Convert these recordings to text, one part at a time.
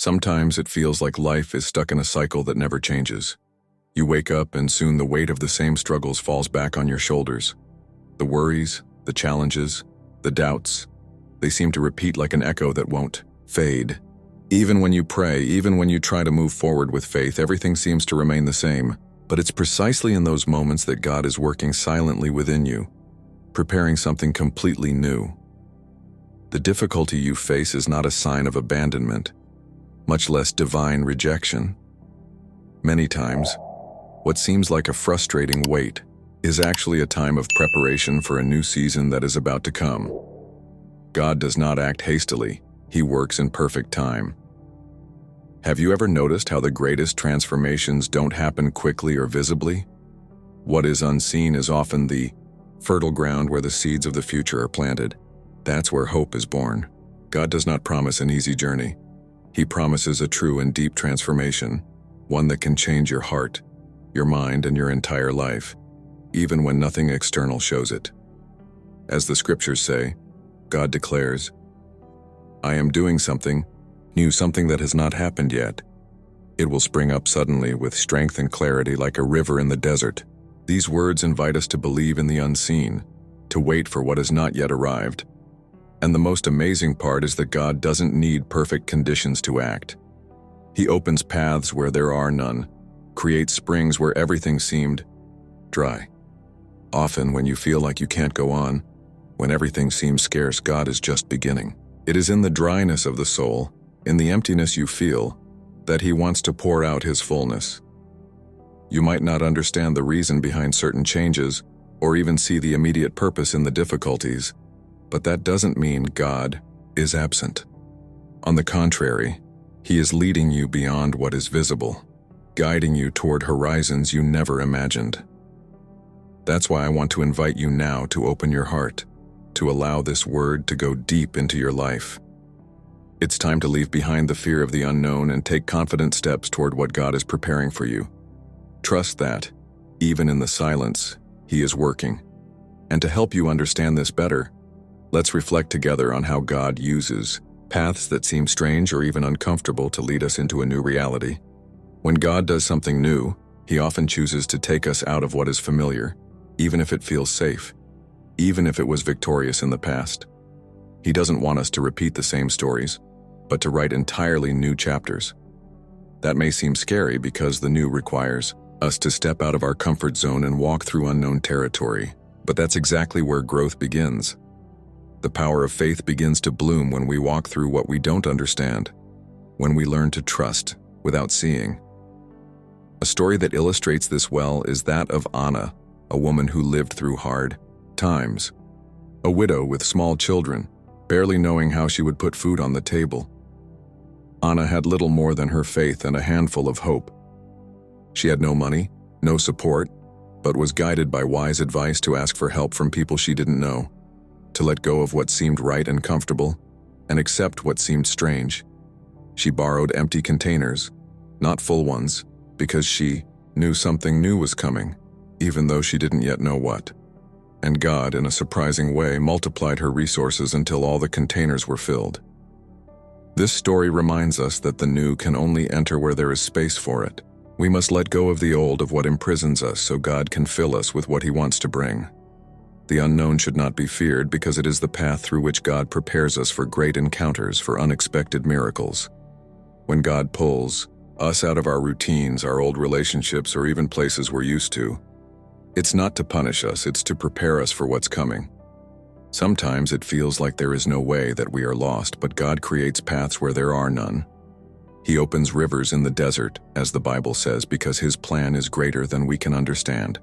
Sometimes it feels like life is stuck in a cycle that never changes. You wake up and soon the weight of the same struggles falls back on your shoulders. The worries, the challenges, the doubts, they seem to repeat like an echo that won't fade. Even when you pray, even when you try to move forward with faith, everything seems to remain the same. But it's precisely in those moments that God is working silently within you, preparing something completely new. The difficulty you face is not a sign of abandonment, much less divine rejection. Many times, what seems like a frustrating wait is actually a time of preparation for a new season that is about to come. God does not act hastily, He works in perfect time. Have you ever noticed how the greatest transformations don't happen quickly or visibly? What is unseen is often the fertile ground where the seeds of the future are planted. That's where hope is born. God does not promise an easy journey. He promises a true and deep transformation, one that can change your heart, your mind, and your entire life, even when nothing external shows it. As the scriptures say, God declares, "I am doing something new, something that has not happened yet. It will spring up suddenly with strength and clarity like a river in the desert." These words invite us to believe in the unseen, to wait for what has not yet arrived. And the most amazing part is that God doesn't need perfect conditions to act. He opens paths where there are none, creates springs where everything seemed dry. Often when you feel like you can't go on, when everything seems scarce, God is just beginning. It is in the dryness of the soul, in the emptiness you feel, that He wants to pour out His fullness. You might not understand the reason behind certain changes, or even see the immediate purpose in the difficulties, but that doesn't mean God is absent. On the contrary, He is leading you beyond what is visible, guiding you toward horizons you never imagined. That's why I want to invite you now to open your heart, to allow this word to go deep into your life. It's time to leave behind the fear of the unknown and take confident steps toward what God is preparing for you. Trust that, even in the silence, He is working. And to help you understand this better, let's reflect together on how God uses paths that seem strange or even uncomfortable to lead us into a new reality. When God does something new, He often chooses to take us out of what is familiar, even if it feels safe, even if it was victorious in the past. He doesn't want us to repeat the same stories, but to write entirely new chapters. That may seem scary because the new requires us to step out of our comfort zone and walk through unknown territory, but that's exactly where growth begins. The power of faith begins to bloom when we walk through what we don't understand, when we learn to trust without seeing. A story that illustrates this well is that of Anna, a woman who lived through hard times. A widow with small children, barely knowing how she would put food on the table. Anna had little more than her faith and a handful of hope. She had no money, no support, but was guided by wise advice to ask for help from people she didn't know, to let go of what seemed right and comfortable, and accept what seemed strange. She borrowed empty containers, not full ones, because she knew something new was coming, even though she didn't yet know what. And God, in a surprising way, multiplied her resources until all the containers were filled. This story reminds us that the new can only enter where there is space for it. We must let go of the old, of what imprisons us, so God can fill us with what He wants to bring. The unknown should not be feared because it is the path through which God prepares us for great encounters, for unexpected miracles. When God pulls us out of our routines, our old relationships, or even places we're used to, it's not to punish us, it's to prepare us for what's coming. Sometimes it feels like there is no way, that we are lost, but God creates paths where there are none. He opens rivers in the desert, as the Bible says, because His plan is greater than we can understand.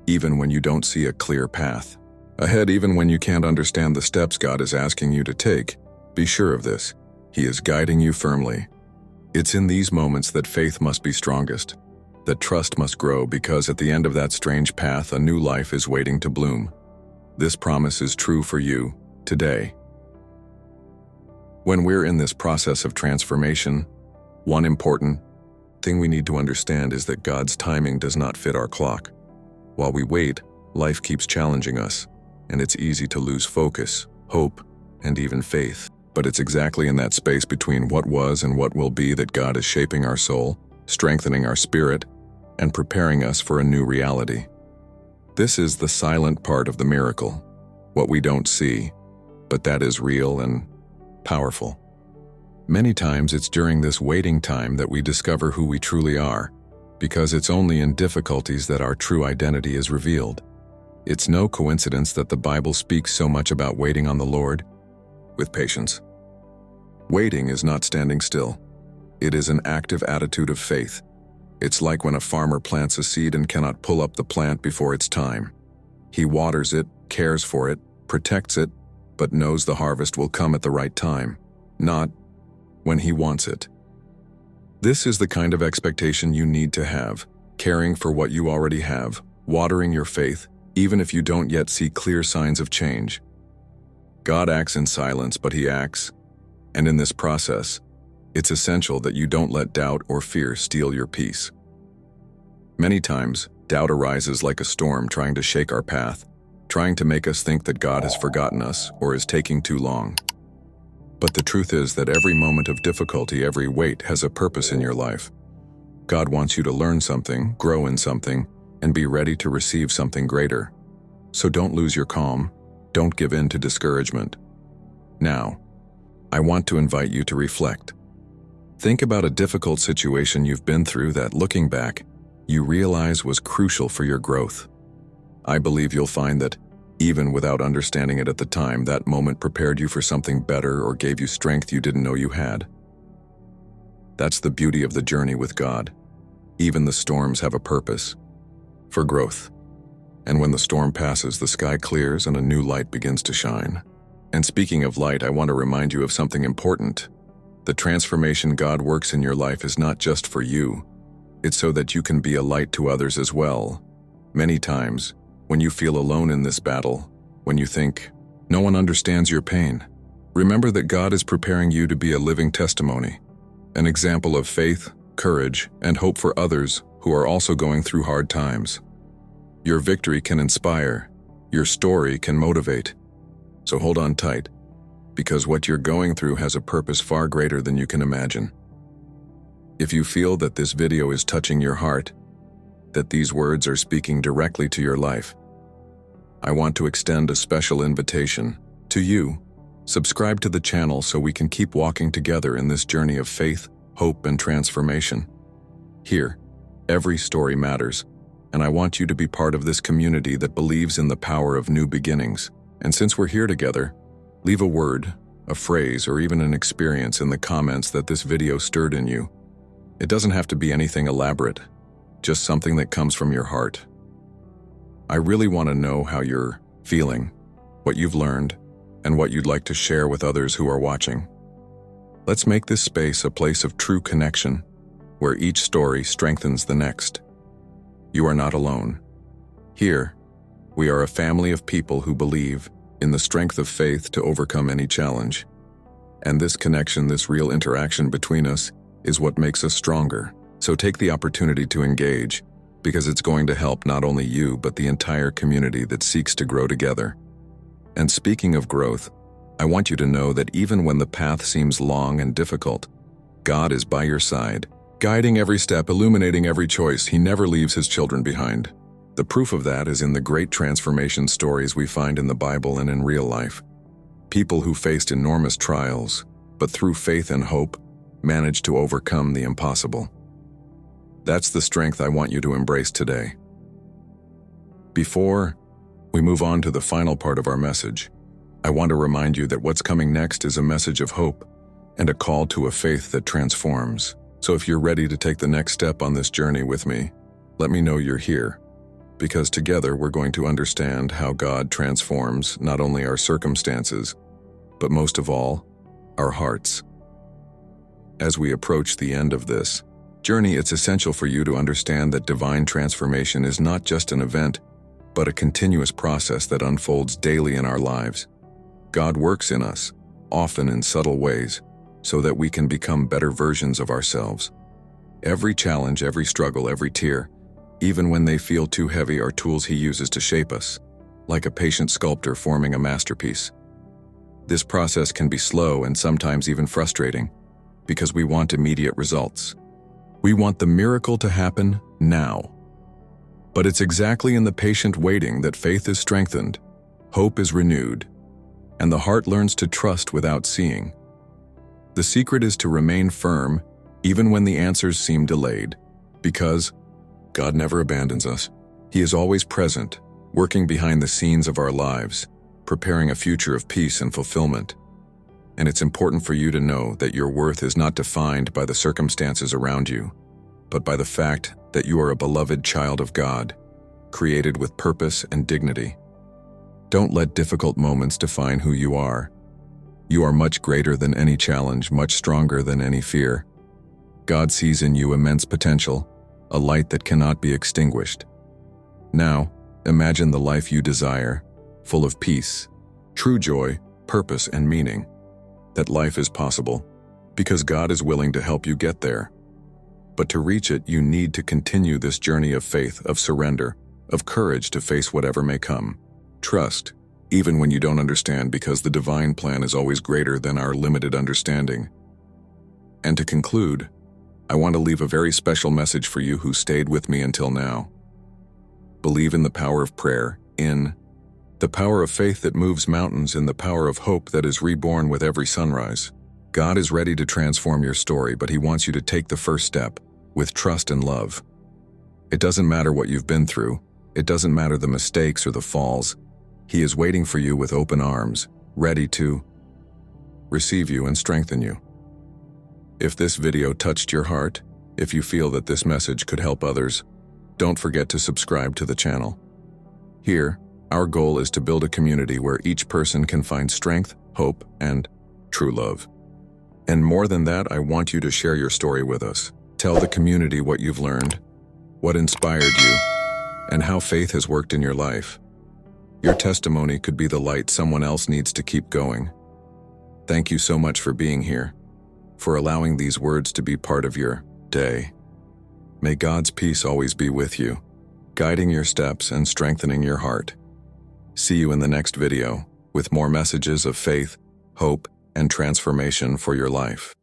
Even when you don't see a clear path ahead, even when you can't understand the steps God is asking you to take, be sure of this: He is guiding you firmly. It's in these moments that faith must be strongest, that trust must grow, because at the end of that strange path, a new life is waiting to bloom. This promise is true for you today. When we're in this process of transformation, one important thing we need to understand is that God's timing does not fit our clock. While we wait, life keeps challenging us, and it's easy to lose focus, hope, and even faith. But it's exactly in that space between what was and what will be that God is shaping our soul, strengthening our spirit, and preparing us for a new reality. This is the silent part of the miracle, what we don't see, but that is real and powerful. Many times it's during this waiting time that we discover who we truly are, because it's only in difficulties that our true identity is revealed. It's no coincidence that the Bible speaks so much about waiting on the Lord with patience. Waiting is not standing still. It is an active attitude of faith. It's like when a farmer plants a seed and cannot pull up the plant before its time. He waters it, cares for it, protects it, but knows the harvest will come at the right time, not when he wants it. This is the kind of expectation you need to have, caring for what you already have, watering your faith, even if you don't yet see clear signs of change. God acts in silence, but he acts, and in this process, it's essential that you don't let doubt or fear steal your peace. Many times, doubt arises like a storm trying to shake our path, trying to make us think that God has forgotten us or is taking too long. But the truth is that every moment of difficulty, every wait has a purpose in your life. God wants you to learn something, grow in something, and be ready to receive something greater. So don't lose your calm, don't give in to discouragement. Now, I want to invite you to reflect. Think about a difficult situation you've been through that, looking back, you realize was crucial for your growth. I believe you'll find that, even without understanding it at the time, that moment prepared you for something better or gave you strength you didn't know you had. That's the beauty of the journey with God. Even the storms have a purpose, for growth. And when the storm passes, the sky clears and a new light begins to shine. And speaking of light, I want to remind you of something important. The transformation God works in your life is not just for you. It's so that you can be a light to others as well. Many times, when you feel alone in this battle, when you think, no one understands your pain, remember that God is preparing you to be a living testimony, an example of faith, courage, and hope for others who are also going through hard times. Your victory can inspire, your story can motivate. So hold on tight, because what you're going through has a purpose far greater than you can imagine. If you feel that this video is touching your heart, that these words are speaking directly to your life, I want to extend a special invitation to you. Subscribe to the channel so we can keep walking together in this journey of faith, hope, and transformation. Here, every story matters, and I want you to be part of this community that believes in the power of new beginnings. And since we're here together, leave a word, a phrase, or even an experience in the comments that this video stirred in you. It doesn't have to be anything elaborate, just something that comes from your heart. I really want to know how you're feeling, what you've learned, and what you'd like to share with others who are watching. Let's make this space a place of true connection, where each story strengthens the next. You are not alone. Here, we are a family of people who believe in the strength of faith to overcome any challenge. And this connection, this real interaction between us, is what makes us stronger. So take the opportunity to engage, because it's going to help not only you, but the entire community that seeks to grow together. And speaking of growth, I want you to know that even when the path seems long and difficult, God is by your side, guiding every step, illuminating every choice. He never leaves his children behind. The proof of that is in the great transformation stories we find in the Bible and in real life. People who faced enormous trials, but through faith and hope, managed to overcome the impossible. That's the strength I want you to embrace today. Before we move on to the final part of our message, I want to remind you that what's coming next is a message of hope and a call to a faith that transforms. So if you're ready to take the next step on this journey with me, let me know you're here, because together we're going to understand how God transforms not only our circumstances, but most of all, our hearts. As we approach the end of this journey, it's essential for you to understand that divine transformation is not just an event, but a continuous process that unfolds daily in our lives. God works in us, often in subtle ways, so that we can become better versions of ourselves. Every challenge, every struggle, every tear, even when they feel too heavy, are tools he uses to shape us, like a patient sculptor forming a masterpiece. This process can be slow and sometimes even frustrating, because we want immediate results. We want the miracle to happen now. But it's exactly in the patient waiting that faith is strengthened, hope is renewed, and the heart learns to trust without seeing. The secret is to remain firm even when the answers seem delayed, because God never abandons us. He is always present, working behind the scenes of our lives, preparing a future of peace and fulfillment. And it's important for you to know that your worth is not defined by the circumstances around you, but by the fact that you are a beloved child of God, created with purpose and dignity. Don't let difficult moments define who you are. You are much greater than any challenge, much stronger than any fear. God sees in you immense potential, a light that cannot be extinguished. Now, imagine the life you desire, full of peace, true joy, purpose, and meaning. That life is possible because God is willing to help you get there. But to reach it, you need to continue this journey of faith, of surrender, of courage to face whatever may come. Trust, even when you don't understand, because the divine plan is always greater than our limited understanding. And to conclude, I want to leave a very special message for you who stayed with me until now. Believe in the power of prayer, in the power of faith that moves mountains, in the power of hope that is reborn with every sunrise. God is ready to transform your story, but He wants you to take the first step with trust and love. It doesn't matter what you've been through. It doesn't matter the mistakes or the falls. He is waiting for you with open arms, ready to receive you and strengthen you. If this video touched your heart, if you feel that this message could help others, don't forget to subscribe to the channel. Here, our goal is to build a community where each person can find strength, hope, and true love. And more than that, I want you to share your story with us. Tell the community what you've learned, what inspired you, and how faith has worked in your life. Your testimony could be the light someone else needs to keep going. Thank you so much for being here, for allowing these words to be part of your day. May God's peace always be with you, guiding your steps and strengthening your heart. See you in the next video with more messages of faith, hope, and transformation for your life.